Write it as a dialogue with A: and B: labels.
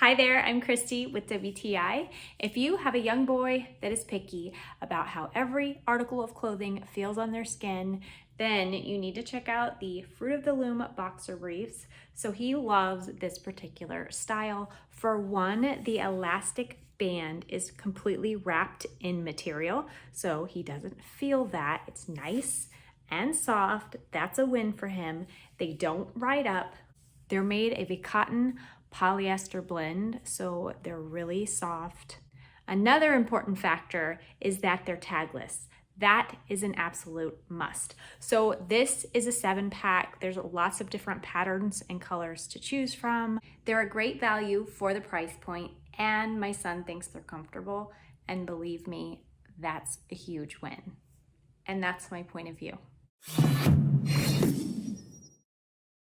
A: Hi there, I'm Christy with WTI. If you have a young boy that is picky about how every article of clothing feels on their skin, then you need to check out the Fruit of the Loom boxer briefs. So he loves this particular style. For one, the elastic band is completely wrapped in material, so he doesn't feel that. It's nice and soft. That's a win for him. They don't ride up. They're made of a cotton polyester blend, so they're really soft. Another important factor is that they're tagless. That is an absolute must. So this is a 7-pack. There's lots of different patterns and colors to choose from. They're a great value for the price point, and my son thinks they're comfortable, and believe me, that's a huge win. And that's my point of view.